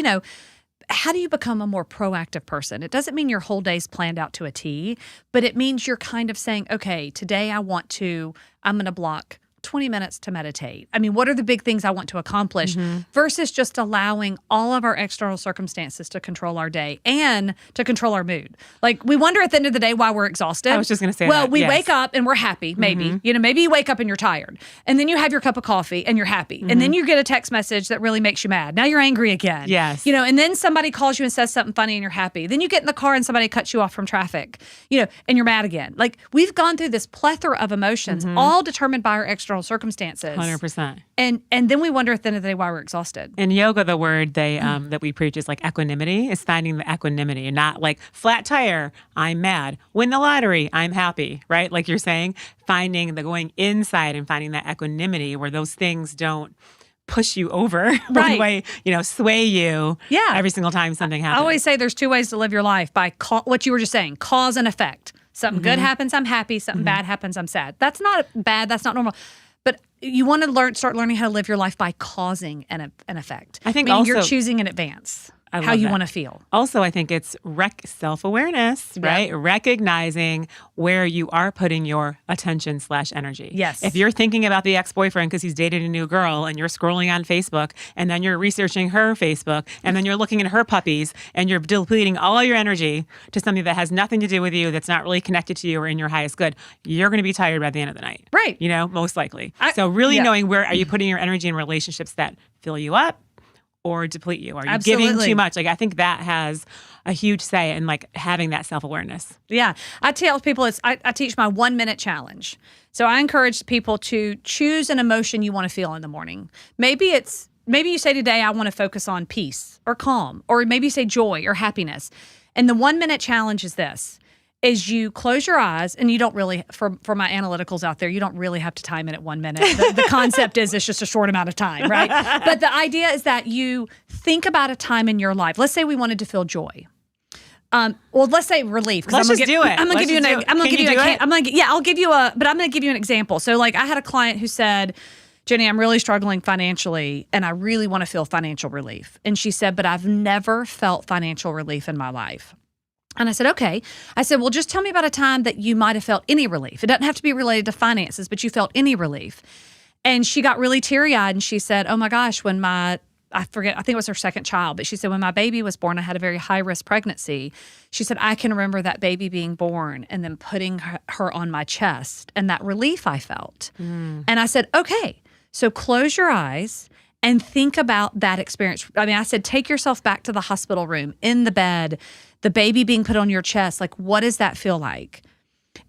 how do you become a more proactive person? It doesn't mean your whole day's planned out to a T, but it means you're kind of saying, okay, today I'm going to block 20 minutes to meditate. I mean, what are the big things I want to accomplish versus just allowing all of our external circumstances to control our day and to control our mood? Like, we wonder at the end of the day why we're exhausted. I was just going to say well, that. we wake up and we're happy, maybe. Maybe you wake up and you're tired. And then you have your cup of coffee and you're happy. And then you get a text message that really makes you mad. Now you're angry again. Yes. And then somebody calls you and says something funny and you're happy. Then you get in the car and somebody cuts you off from traffic, and you're mad again. Like, we've gone through this plethora of emotions, all determined by our external circumstances. 100%. And then we wonder at the end of the day why we're exhausted. In yoga, the word that we preach is like equanimity. Is finding the equanimity and not like flat tire, I'm mad. Win the lottery, I'm happy, right? Like you're saying, going inside and finding that equanimity where those things don't push you over one way, sway you every single time something happens. I always say there's two ways to live your life by what you were just saying, cause and effect. Something good happens, I'm happy. Something bad happens, I'm sad. That's not bad. That's not normal. But you want to start learning how to live your life by causing an effect. I think meaning also you're choosing in advance how you want to feel. Also, I think it's self-awareness, right? Recognizing where you are putting your attention/energy. Yes. If you're thinking about the ex-boyfriend because he's dated a new girl and you're scrolling on Facebook and then you're researching her Facebook and then you're looking at her puppies and you're depleting all your energy to something that has nothing to do with you, that's not really connected to you or in your highest good, you're going to be tired by the end of the night. Right. Most likely. So really knowing where are you putting your energy in relationships that fill you up or deplete you? Are you giving too much? Like, I think that has a huge say in like having that self-awareness. Yeah. I tell people I teach my 1 minute challenge. So I encourage people to choose an emotion you want to feel in the morning. Maybe you say today, I want to focus on peace or calm, or maybe you say joy or happiness. And the 1 minute challenge is this. Is you close your eyes, and you don't really, for my analyticals out there, you don't really have to time it at 1 minute. The concept is it's just a short amount of time, right? But the idea is that you think about a time in your life. Let's say we wanted to feel joy. Well, let's say relief. Let's just do it. I'm going to give you an. I'm going to give you a. I'll give you a. But I'm going to give you an example. So, like, I had a client who said, Jenni, I'm really struggling financially, and I really want to feel financial relief. And she said, but I've never felt financial relief in my life. And I said, okay. I said, well, just tell me about a time that you might have felt any relief. It doesn't have to be related to finances, but you felt any relief. And she got really teary-eyed, and she said, oh my gosh, I think it was her second child, but she said, when my baby was born, I had a very high-risk pregnancy. She said, I can remember that baby being born and then putting her on my chest and that relief I felt. And I said, okay, so close your eyes and think about that experience. I mean, I said, take yourself back to the hospital room, in the bed, the baby being put on your chest. Like, what does that feel like?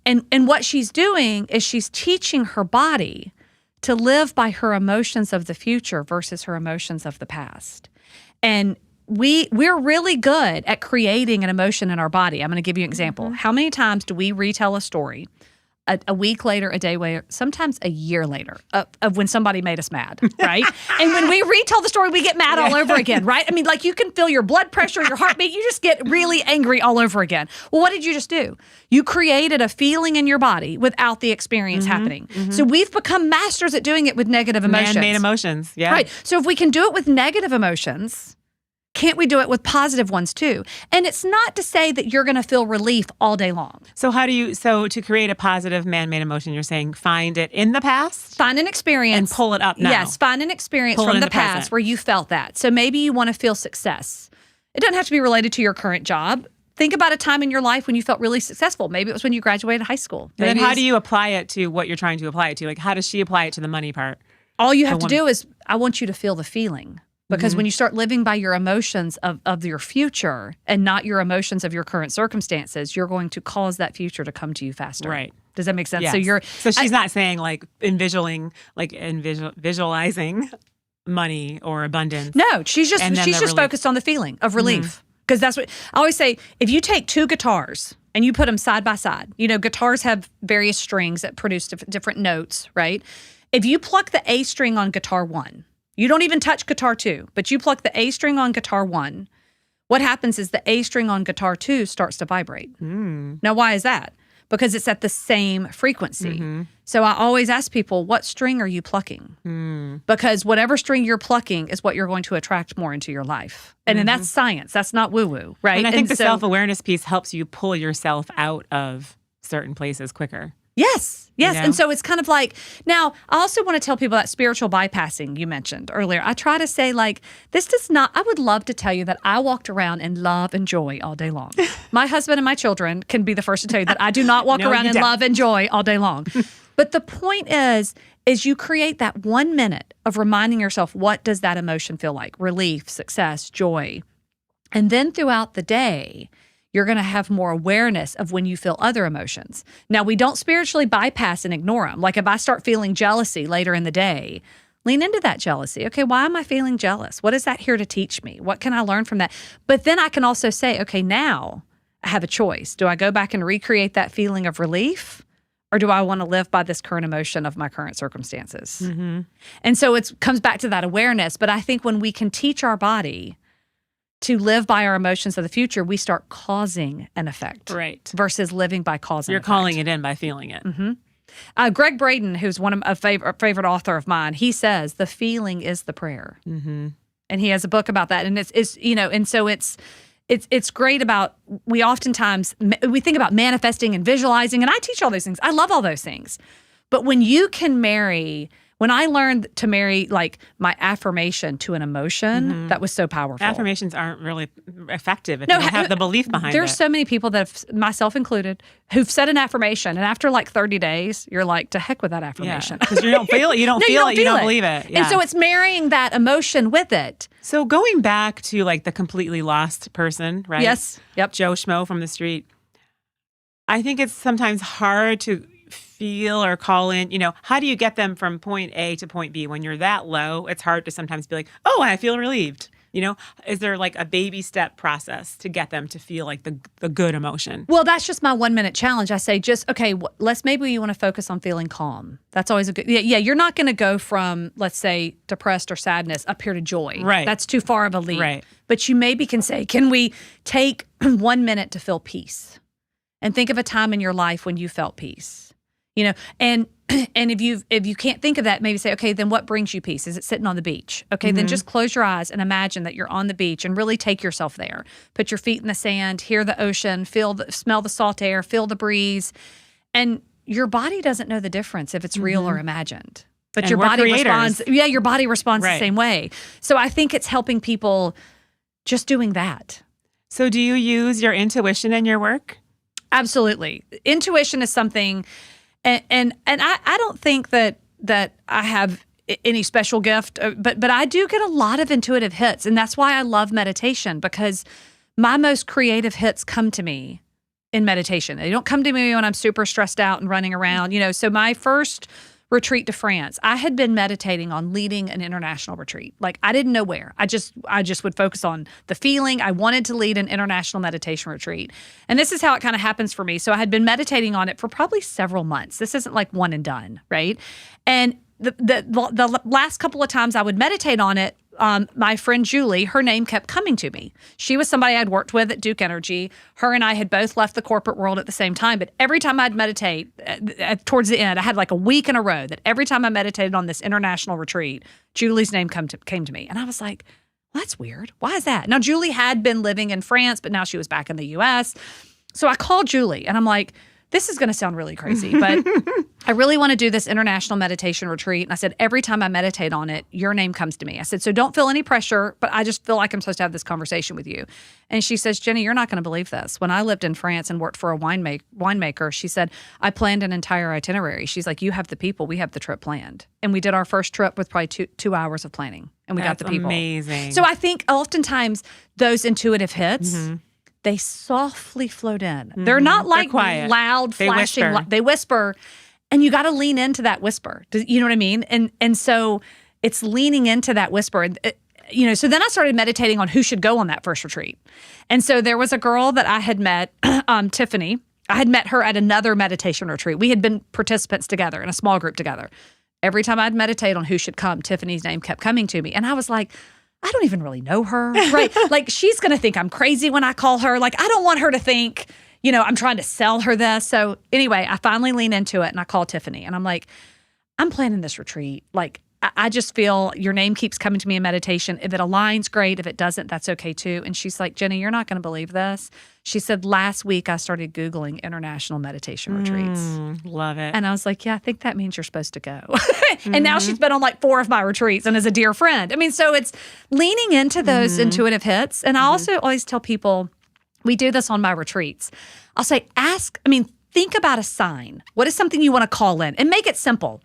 And what she's doing is she's teaching her body to live by her emotions of the future versus her emotions of the past. And we're really good at creating an emotion in our body. I'm going to give you an example. How many times do we retell a story a week later, a day later, sometimes a year later of when somebody made us mad, right? And when we retell the story, we get mad all over again, right? I mean, like, you can feel your blood pressure, your heartbeat, you just get really angry all over again. Well, what did you just do? You created a feeling in your body without the experience happening. So we've become masters at doing it with negative emotions. Man-made emotions, yeah. Right. So if we can do it with negative emotions, can't we do it with positive ones too? And it's not to say that you're going to feel relief all day long. So to create a positive man-made emotion, you're saying find it in the past? Find an experience. And pull it up now. Yes, find an experience from the past present. where you felt that. So maybe you want to feel success. It doesn't have to be related to your current job. Think about a time in your life when you felt really successful. Maybe it was when you graduated high school. And then how do you apply it to what you're trying to apply it to? Like, how does she apply it to the money part? All you have to do is, I want you to feel the feeling. Because when you start living by your emotions of your future and not your emotions of your current circumstances, you're going to cause that future to come to you faster. Right. Does that make sense? Yes. So she's not saying like visualizing money or abundance. No, she's just And then the relief. focused on the feeling of relief. Because that's what I always say. If you take two guitars and you put them side by side, guitars have various strings that produce different notes, right? If you pluck the A string on guitar 1, you don't even touch guitar 2, but you pluck the A string on guitar 1, what happens is the A string on guitar 2 starts to vibrate. Now, why is that? Because it's at the same frequency. So I always ask people, what string are you plucking? Because whatever string you're plucking is what you're going to attract more into your life. And then that's science. That's not woo-woo, right? And I think the so- self-awareness piece helps you pull yourself out of certain places quicker. Yes. You know? And so it's kind of like, now, I also want to tell people that spiritual bypassing you mentioned earlier. I try to say, like, this does not, I would love to tell you that I walked around in love and joy all day long. My husband and my children can be the first to tell you that I do not walk No, around you in don't. love and joy all day long. But the point is you create that 1 minute of reminding yourself, what does that emotion feel like? Relief, success, joy. And then throughout the day, you're going to have more awareness of when you feel other emotions. Now, we don't spiritually bypass and ignore them. Like if I start feeling jealousy later in the day, lean into that jealousy. Okay, why am I feeling jealous? What is that here to teach me? What can I learn from that? But then I can also say, okay, now I have a choice. Do I go back and recreate that feeling of relief? Or do I want to live by this current emotion of my current circumstances? And so it comes back to that awareness. But I think when we can teach our body to live by our emotions of the future, we start causing an effect. Right. Versus living by cause and You're effect. calling it in by feeling it. Greg Braden, who's one of a favorite author of mine, he says the feeling is the prayer. And he has a book about that. And and so it's great about, we oftentimes, we think about manifesting and visualizing, and I teach all those things. I love all those things. But when you can marry, when I learned to marry like my affirmation to an emotion, that was so powerful. Affirmations aren't really effective if you don't have the belief behind There's it. so many people that, myself included, who've said an affirmation, and after like 30 days, you're like, to heck with that affirmation. Because you don't feel it. You don't No, feel it. You don't believe it. And so it's marrying that emotion with it. So going back to like the completely lost person, right? Yes. Yep. Joe Schmo from the street. I think it's sometimes hard to feel or call in, how do you get them from point A to point B? When you're that low, it's hard to sometimes be like, oh, I feel relieved. Is there like a baby step process to get them to feel like the good emotion? Well, that's just my 1 minute challenge. I say, maybe you want to focus on feeling calm. That's always a good, you're not going to go from, let's say, depressed or sadness up here to joy. Right. That's too far of a leap. Right. But you maybe can say, can we take 1 minute to feel peace? And think of a time in your life when you felt peace. And if you can't think of that, maybe say, okay, then what brings you peace? Is it sitting on the beach? Okay, then just close your eyes and imagine that you're on the beach and really take yourself there. Put your feet in the sand, hear the ocean, smell the salt air, feel the breeze. And your body doesn't know the difference if it's real or imagined. But And your we're body creators. responds. Yeah, your body responds Right. the same way. So I think it's helping people just doing that. So do you use your intuition in your work? Absolutely. Intuition is something, and I don't think that I have any special gift, but I do get a lot of intuitive hits, and that's why I love meditation, because my most creative hits come to me in meditation. They don't come to me when I'm super stressed out and running around, So my first retreat to France, I had been meditating on leading an international retreat. Like I didn't know where. I just would focus on the feeling. I wanted to lead an international meditation retreat. And this is how it kind of happens for me. So I had been meditating on it for probably several months. This isn't like one and done, right? And the last couple of times I would meditate on it, my friend Julie, her name kept coming to me. She was somebody I'd worked with at Duke Energy. Her and I had both left the corporate world at the same time. But every time I'd meditate, towards the end, I had like a week in a row that every time I meditated on this international retreat, Julie's name came to me. And I was like, well, that's weird. Why is that? Now, Julie had been living in France, but now she was back in the U.S. So I called Julie and I'm like, this is going to sound really crazy, but I really want to do this international meditation retreat. And I said, every time I meditate on it, your name comes to me. I said, so don't feel any pressure, but I just feel like I'm supposed to have this conversation with you. And she says, Jenni, you're not going to believe this. When I lived in France and worked for a winemaker, she said, I planned an entire itinerary. She's like, you have the people, we have the trip planned. And we did our first trip with probably two hours of planning, and we got the people. Amazing. So I think oftentimes those intuitive hits, they softly float in. They're not like quiet. loud, They flashing. whisper. They whisper, and you got to lean into that whisper. You know what I mean? And so it's leaning into that whisper. So then I started meditating on who should go on that first retreat. And so there was a girl that I had met, Tiffany. I had met her at another meditation retreat. We had been participants together in a small group together. Every time I'd meditate on who should come, Tiffany's name kept coming to me. And I was like, I don't even really know her, right? Like, she's going to think I'm crazy when I call her. Like, I don't want her to think, I'm trying to sell her this. So anyway, I finally lean into it and I call Tiffany and I'm like, I'm planning this retreat. Like, I just feel your name keeps coming to me in meditation. If it aligns, great. If it doesn't, that's okay too. And she's like, Jenni, you're not going to believe this. She said, last week I started Googling international meditation retreats. Love it. And I was like, yeah, I think that means you're supposed to go. And now she's been on like 4 of my retreats and is a dear friend. I mean, so it's leaning into those intuitive hits. And I also always tell people, we do this on my retreats. I'll say, think about a sign. What is something you want to call in? And make it simple.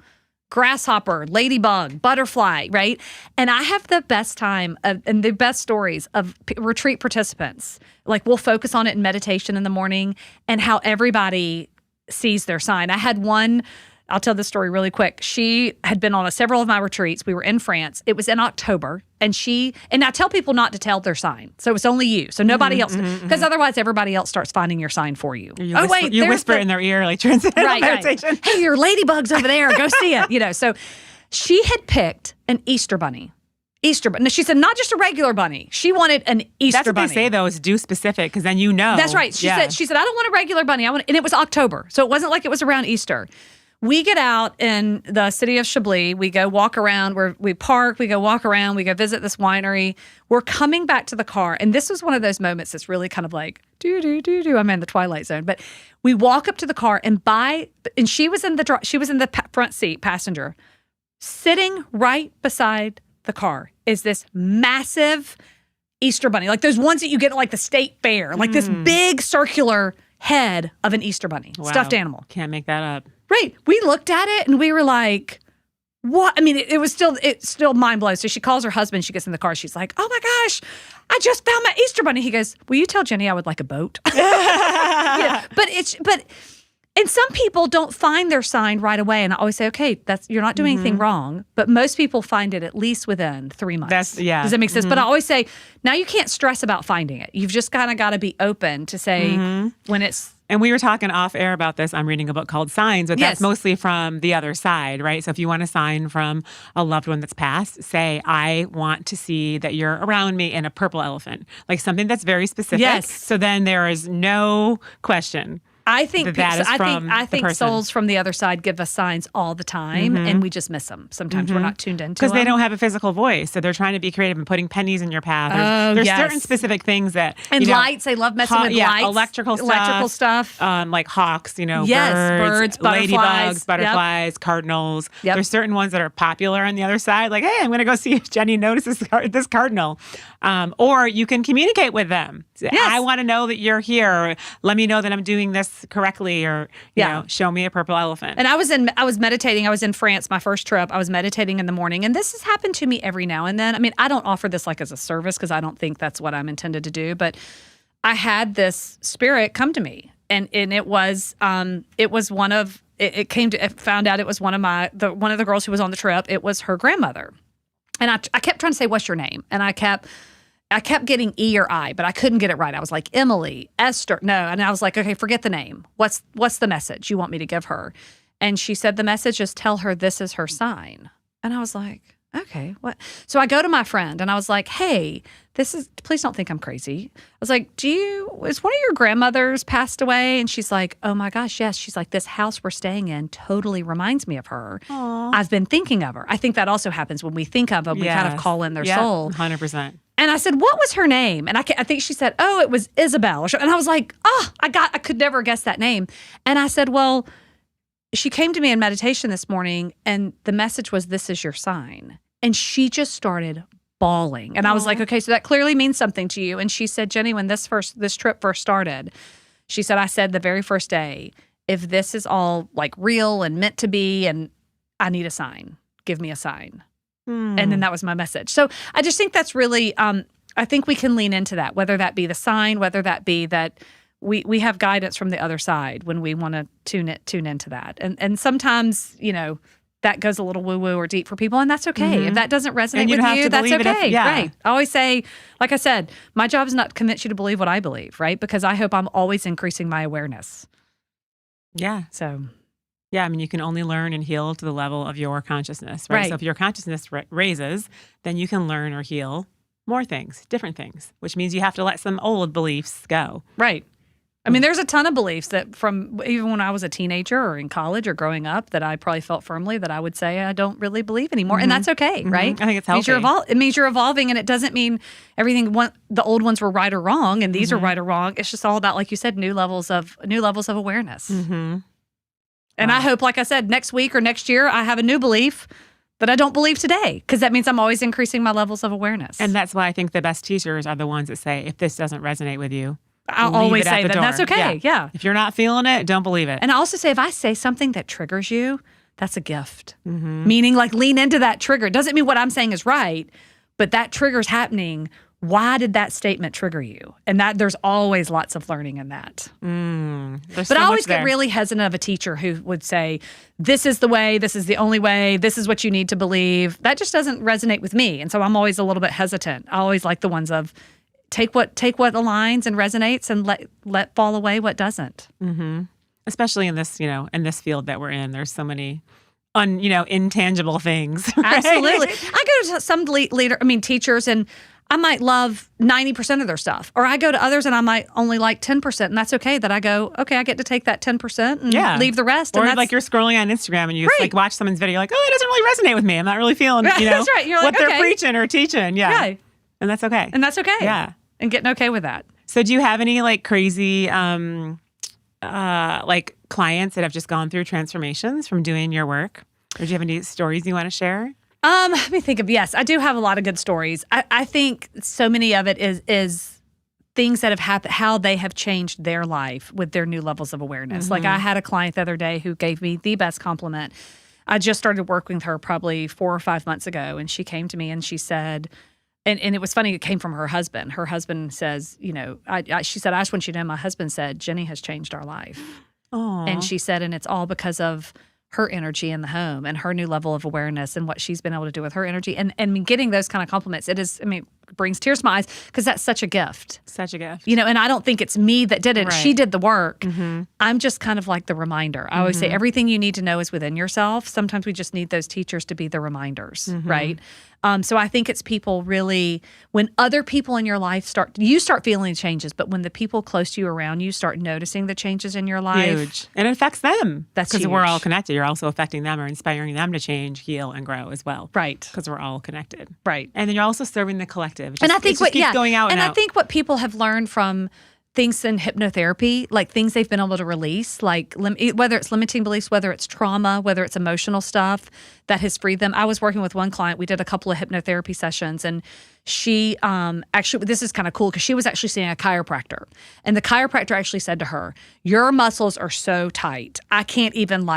Grasshopper, ladybug, butterfly, right? And I have the best time and the best stories of retreat participants. Like, we'll focus on it in meditation in the morning and how everybody sees their sign. I had one, I'll tell this story really quick. She had been on several of my retreats. We were in France. It was in October. And I tell people not to tell their sign. So it's only you. So nobody else, because otherwise everybody else starts finding your sign for you. You whisper in their ear, like transcendental meditation. Right. Hey, your ladybug's over there. Go see it. So she had picked an Easter bunny. Now, she said, not just a regular bunny. She wanted an Easter bunny. That's what they say, though, is do specific, because then you know. That's right. She said, I don't want a regular bunny. And it was October. So it wasn't like it was around Easter. We get out in the city of Chablis. We go walk around. We park. We go walk around. We go visit this winery. We're coming back to the car. And this was one of those moments that's really kind of like, I'm in the twilight zone. But we walk up to the car and she was in the front seat, passenger. Sitting right beside the car is this massive Easter bunny. Like those ones that you get at like the state fair. Like this big circular head of an Easter bunny. Wow. Stuffed animal. Can't make that up. Right. We looked at it and we were like, what? I mean, it's still mind blowing. So she calls her husband. She gets in the car. She's like, oh my gosh, I just found my Easter bunny. He goes, will you tell Jenni I would like a boat? And some people don't find their sign right away. And I always say, okay, you're not doing anything wrong. But most people find it at least within 3 months. Does that make sense? But I always say, now you can't stress about finding it. You've just kind of got to be open to say when it's. And we were talking off air about this. I'm reading a book called Signs, but that's mostly from the other side, right? So if you want a sign from a loved one that's passed, say, I want to see that you're around me in a purple elephant, like something that's very specific. Yes. So then there is no question. I think I think souls from the other side give us signs all the time, and we just miss them. Sometimes we're not tuned into them. Because they don't have a physical voice, so they're trying to be creative and putting pennies in your path. There's certain specific things that lights. They love messing with lights, electrical stuff, like hawks. Birds, ladybugs, butterflies, cardinals. Yep. There's certain ones that are popular on the other side. Like, hey, I'm going to go see if Jenni notices this cardinal, or you can communicate with them. Yes. I want to know that you're here. Let me know that I'm doing this correctly, or show me a purple elephant. And I was meditating. I was in France, my first trip. I was meditating in the morning, and this has happened to me every now and then. I mean, I don't offer this like as a service because I don't think that's what I'm intended to do. But I had this spirit come to me, and it was one of it came to found out it was one of the girls who was on the trip. It was her grandmother, and I kept trying to say, what's your name? And I kept getting E or I, but I couldn't get it right. I was like, Emily, Esther. No. And I was like, okay, forget the name. What's the message you want me to give her? And she said, the message is tell her this is her sign. And I was like, okay, what? So I go to my friend and I was like, hey, please don't think I'm crazy. I was like, is one of your grandmothers passed away? And she's like, oh my gosh, yes. She's like, this house we're staying in totally reminds me of her. Aww. I've been thinking of her. I think that also happens when we think of them, we kind of call in their soul. 100%. And I said, what was her name? And I think she said, oh, it was Isabel. And I was like, I could never guess that name. And I said, well, she came to me in meditation this morning and the message was, this is your sign. And she just started bawling. And I was like, okay, so that clearly means something to you. And she said, Jenni, when this trip first started, she said, I said the very first day, if this is all like real and meant to be, and I need a sign, give me a sign. And then that was my message. So I just think that's really, I think we can lean into that, whether that be the sign, whether that be that we have guidance from the other side when we want to tune into that. And sometimes, that goes a little woo-woo or deep for people, and that's okay. If that doesn't resonate And you with don't have you, to that's believe it if- okay. yeah. Right. I always say, like I said, my job is not to convince you to believe what I believe, right? Because I hope I'm always increasing my awareness. Yeah. So, Yeah, I mean, you can only learn and heal to the level of your consciousness, right? Right. So if your consciousness raises, then you can learn or heal more things, different things, which means you have to let some old beliefs go. right. I mean, there's a ton of beliefs that from even when I was a teenager or in college or growing up that I probably felt firmly that I would say I don't really believe anymore. And that's okay, right? I think it's It means you're healthy. it means you're evolving, and it doesn't mean the old ones were right or wrong and these are right or wrong. It's just all about, like you said, new levels of awareness. Mm-hmm. And I hope, like I said, next week or next year, I have a new belief that I don't believe today, because that means I'm always increasing my levels of awareness. And that's why I think the best teachers are the ones that say, if this doesn't resonate with you, I'll leave always it at say the that. door. That's okay. Yeah. If you're not feeling it, don't believe it. And I also say, if I say something that triggers you, that's a gift. Meaning, like, lean into that trigger. It doesn't mean what I'm saying is right, but that trigger's happening. Why did that statement trigger you? And that there's always lots of learning in that. There's But so I always much get there. really hesitant of a teacher who would say, this is the way, this is the only way, this is what you need to believe. That just doesn't resonate with me. And so I'm always a little bit hesitant. I always like the ones of take what aligns and resonates and let fall away what doesn't. Especially in this, in this field that we're in, there's so many intangible things. right? Absolutely. I go to some teachers, and I might love 90% of their stuff. Or I go to others and I might only like 10%. And that's okay that I go, okay, I get to take that 10% and leave the rest. Or And that's like you're scrolling on Instagram and you Right. like watch someone's video, you're like, oh, it doesn't really resonate with me. I'm not really feeling, Right, that's right. You're what like, they're okay. preaching or teaching. Yeah. Right. And that's okay. And that's okay. Yeah. And getting okay with that. So do you have any like crazy like clients that have just gone through transformations from doing your work? Or do you have any stories you want to share? Let me think of, yes, I do have a lot of good stories. I think so many of it is things that have happened, how they have changed their life with their new levels of awareness. Like I had a client the other day who gave me the best compliment. I just started working with her probably 4 or 5 months ago, and she came to me and she said, and it was funny, it came from her husband. Her husband says, she said, I just want you to know, my husband said, Jenni has changed our life. Oh. And she said, and it's all because of her energy in the home and her new level of awareness and what she's been able to do with her energy. And getting those kind of compliments, it brings tears to my eyes because that's such a gift. Such a gift. And I don't think it's me that did it. Right. She did the work. I'm just kind of like the reminder. I always say everything you need to know is within yourself. Sometimes we just need those teachers to be the reminders, right? So I think it's people really, when other people in your life start feeling changes, but when the people close to you around you start noticing the changes in your life. Huge. And it affects them. That's because we're all huge. connected. You're also affecting them or inspiring them to change, heal, and grow as well. Right. Because we're all connected. Right. And then you're also serving the collective. And I think going out and I out. think what people have learned from things in hypnotherapy, like things they've been able to release, like whether it's limiting beliefs, whether it's trauma, whether it's emotional stuff that has freed them. I was working with one client. We did a couple of hypnotherapy sessions, and she actually, this is kind of cool because she was actually seeing a chiropractor, and the chiropractor actually said to her, "Your muscles are so tight, I can't even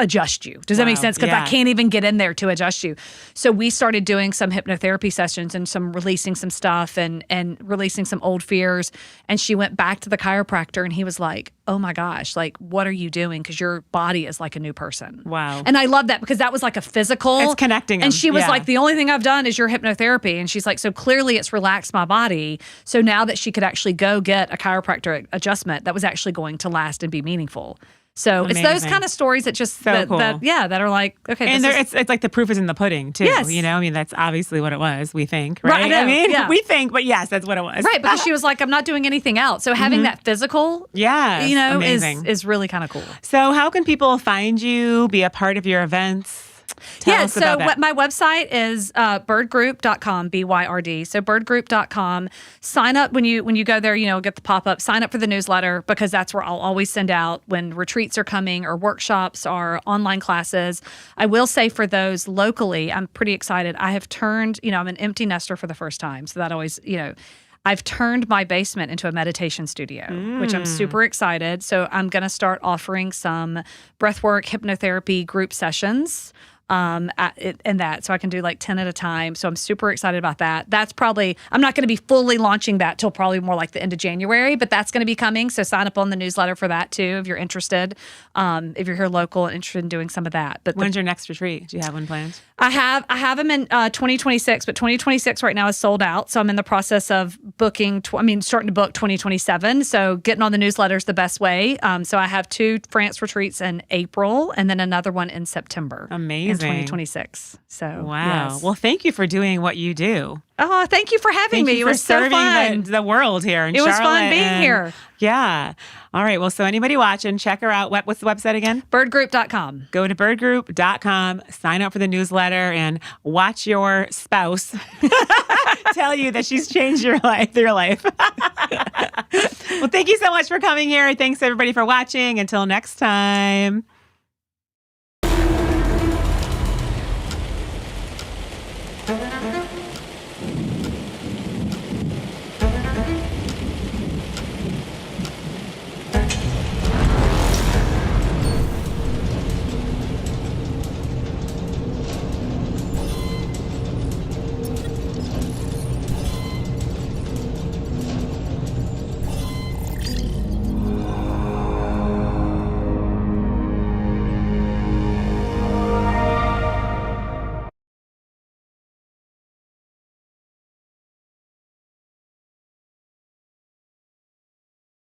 adjust you." Does that make Wow. sense? Because Yeah. I can't even get in there to adjust you. So we started doing some hypnotherapy sessions and some releasing some stuff and releasing some old fears. And she went back to the chiropractor and he was like, "Oh my gosh, what are you doing? Because your body is like a new person." Wow. And I love that because that was like a physical. It's connecting them. And she was Yeah. like, "The only thing I've done is your hypnotherapy." And she's like, "So clearly it's relaxed my body." So now that she could actually go get a chiropractor adjustment that was actually going to last and be meaningful. So it's those Amazing. kind of stories that just So cool. that are like, okay, And this is- it's like the proof is in the pudding too. Yes. That's obviously what it was. We think, Right, right? I know, yeah. we think, but yes, that's what it was. right, because she was like, "I'm not doing anything else." So having that physical, Yes, amazing. is really kind of cool. So how can people find you, be a part of your events? Tell us so about that. my website is byrdgroup.com, BYRD. So byrdgroup.com. Sign up when you go there, get the pop-up. Sign up for the newsletter because that's where I'll always send out when retreats are coming or workshops or online classes. I will say for those locally, I'm pretty excited. I have turned, I'm an empty nester for the first time. So that always, I've turned my basement into a meditation studio, which I'm super excited. So I'm going to start offering some breathwork hypnotherapy group sessions in that. So I can do like 10 at a time. So I'm super excited about that. That's probably, I'm not going to be fully launching that till probably more like the end of January, but that's going to be coming. So sign up on the newsletter for that too, if you're interested, if you're here local and interested in doing some of that. But When's your next retreat? Do you have one planned? I have them in 2026, but 2026 right now is sold out. So I'm in the process of booking, starting to book 2027. So getting on the newsletter is the best way. So I have 2 France retreats in April and then another one in September. Amazing. In 2026. So wow. yes. Well, thank you for doing what you do. Oh, thank you for having me. Thank you It for was so serving fun. the world here in It was Charlotte. fun being here. Yeah. All right. Well, so anybody watching, check her out. What's the website again? Byrdgroup.com. Go to byrdgroup.com, sign up for the newsletter, and watch your spouse tell you that she's changed your life. Well, thank you so much for coming here. Thanks, everybody, for watching. Until next time.